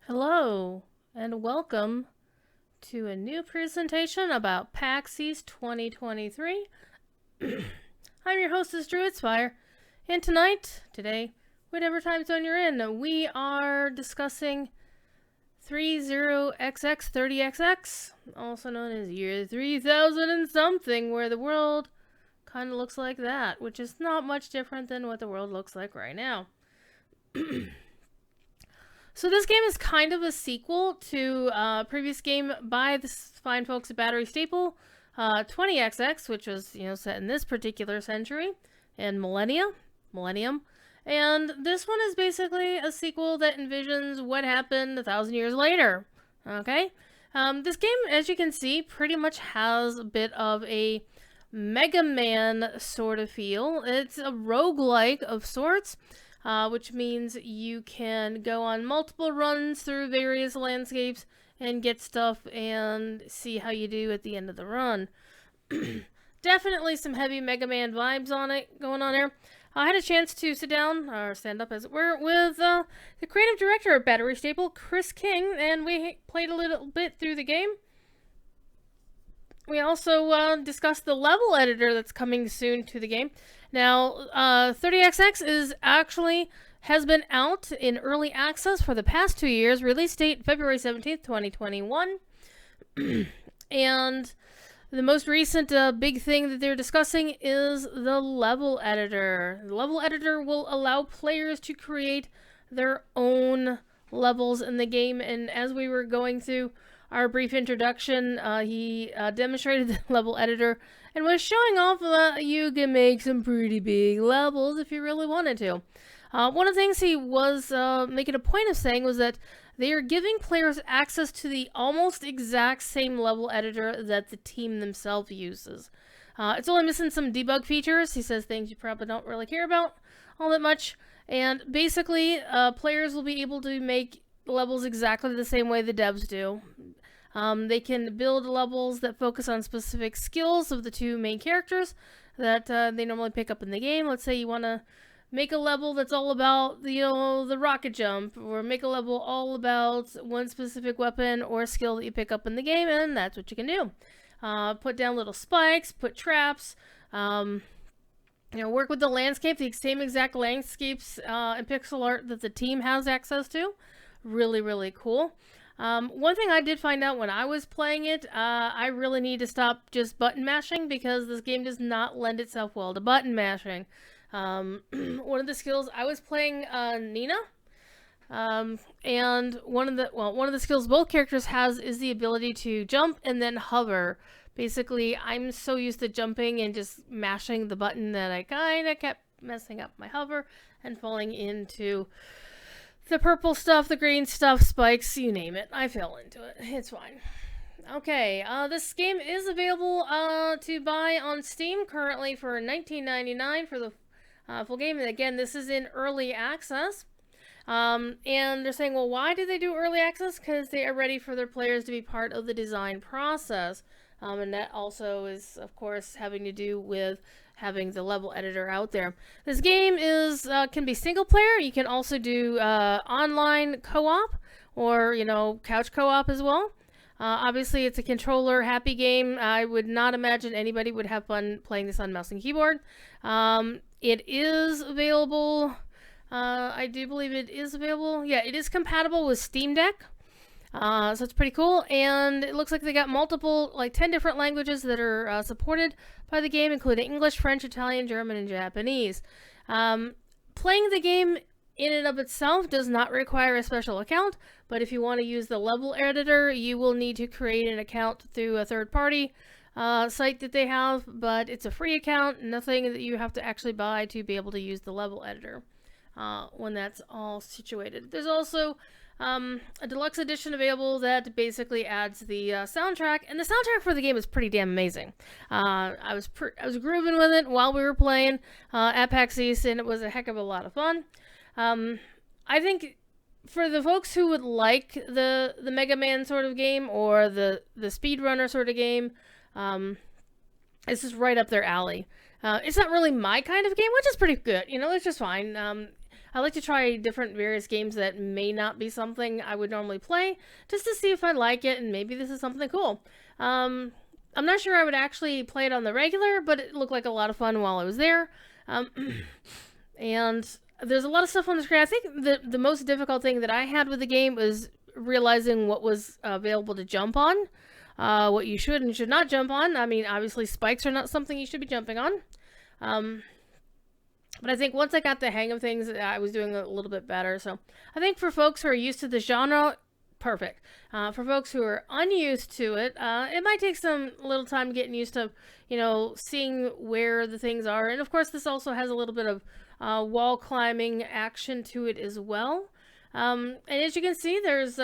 Hello, and welcome to a new presentation about PAX East 2023. I'm your hostess, Druidsfire, and today, whatever time zone you're in, we are discussing 30XX30XX, also known as year 3000 and something, where the world kind of looks like that, which is not much different than what the world looks like right now. So this game is kind of a sequel to a previous game by the fine folks at Batterystaple, 20XX, which was set in this particular century and millennium. And this one is basically a sequel that envisions what happened 1,000 years later. Okay, this game, as you can see, pretty much has a bit of a Mega Man sort of feel. It's a roguelike of sorts. Which means you can go on multiple runs through various landscapes and get stuff and see how you do at the end of the run. Definitely some heavy Mega Man vibes going on there. I had a chance to sit down, or stand up as it were, with the creative director of Batterystaple, Chris King, and we played a little bit through the game. We also discussed the level editor that's coming soon to the game. Now, 30XX has been out in early access for the past 2 years. Release date February 17th, 2021. And the most recent big thing that they're discussing is the level editor. The level editor will allow players to create their own levels in the game. And as we were going through our brief introduction, he demonstrated the level editor and was showing off that you can make some pretty big levels if you really wanted to. One of the things he was making a point of saying was that they are giving players access to the almost exact same level editor that the team themselves uses. It's only missing some debug features. He says things you probably don't really care about all that much. And basically, players will be able to make levels exactly the same way the devs do. They can build levels that focus on specific skills of the two main characters that they normally pick up in the game. Let's say you want to make a level that's all about the rocket jump, or make a level all about one specific weapon or skill that you pick up in the game, and that's what you can do. Put down little spikes, put traps, work with the landscape, the same exact landscapes and pixel art that the team has access to. Really, really cool. One thing I did find out when I was playing it, I really need to stop just button mashing because this game does not lend itself well to button mashing. One of the skills, I was playing Nina, and one of the skills both characters has is the ability to jump and then hover. Basically, I'm so used to jumping and just mashing the button that I kind of kept messing up my hover and falling into the purple stuff, the green stuff, spikes, you name it. I fell into it. It's fine. Okay, this game is available to buy on Steam currently for $19.99 for the full game. And again, this is in early access. And they're saying, well, why do they do early access? Because they are ready for their players to be part of the design process. And that also is, of course, having to do with having the level editor out there. This game can be single player. You can also do online co-op or couch co-op as well. Obviously, it's a controller happy game. I would not imagine anybody would have fun playing this on mouse and keyboard. It is available. I do believe it is available. Yeah, it is compatible with Steam Deck. So it's pretty cool, and it looks like they got multiple, 10 different languages that are supported by the game, including English, French, Italian, German, and Japanese. Playing the game in and of itself does not require a special account, but if you want to use the level editor, you will need to create an account through a third-party site that they have, but it's a free account, nothing that you have to actually buy to be able to use the level editor when that's all situated. There's also a deluxe edition available that basically adds the soundtrack, and the soundtrack for the game is pretty damn amazing. I was grooving with it while we were playing at PAX East, and it was a heck of a lot of fun. I think for the folks who would like the Mega Man sort of game or the speedrunner sort of game, this is right up their alley. It's not really my kind of game, which is pretty good. It's just fine. I like to try different various games that may not be something I would normally play, just to see if I like it and maybe this is something cool. I'm not sure I would actually play it on the regular, but it looked like a lot of fun while I was there. Um, and there's a lot of stuff on the screen. I think the most difficult thing that I had with the game was realizing what was available to jump on, what you should and should not jump on. I mean, obviously spikes are not something you should be jumping on. But I think once I got the hang of things, I was doing a little bit better. So I think for folks who are used to the genre, perfect. For folks who are unused to it, it might take some little time getting used to, seeing where the things are. And of course, this also has a little bit of wall climbing action to it as well. And as you can see, there's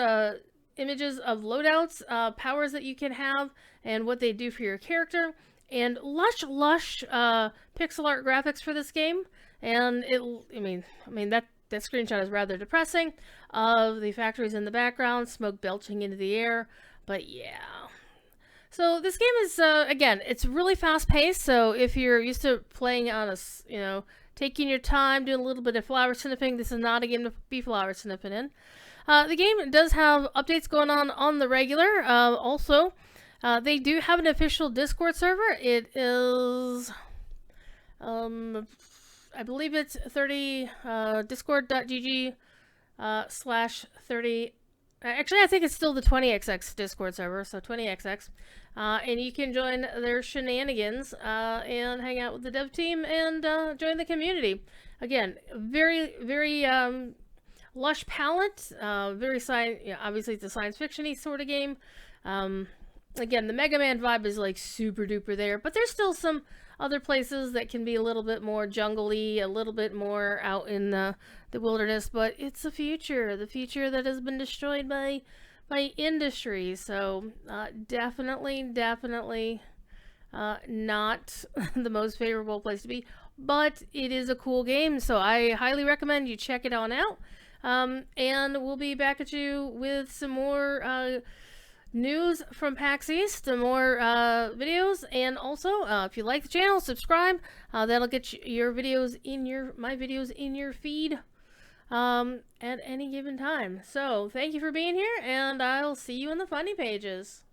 images of loadouts, powers that you can have, and what they do for your character. And lush pixel art graphics for this game. And that screenshot is rather depressing, of the factories in the background, smoke belching into the air. But yeah. So this game is, again, it's really fast paced. So if you're used to playing on taking your time, doing a little bit of flower sniffing, this is not a game to be flower sniffing in. The game does have updates going on the regular. Also, they do have an official Discord server. It is, I believe it's 30, discord.gg /30. Actually, I think it's still the 20XX Discord server, so 20XX. And you can join their shenanigans and hang out with the dev team and join the community. Again, very, very lush palette. Very obviously it's a science fiction-y sort of game. Again, the Mega Man vibe is like super duper there, but there's still some other places that can be a little bit more jungle-y, a little bit more out in the wilderness, but it's the future that has been destroyed by industry. So definitely not the most favorable place to be, but it is a cool game, so I highly recommend you check it on out. And we'll be back at you with some more news from PAX East, and more videos. And also, if you like the channel, subscribe. That'll get your videos my videos in your feed at any given time. So thank you for being here, and I'll see you in the funny pages.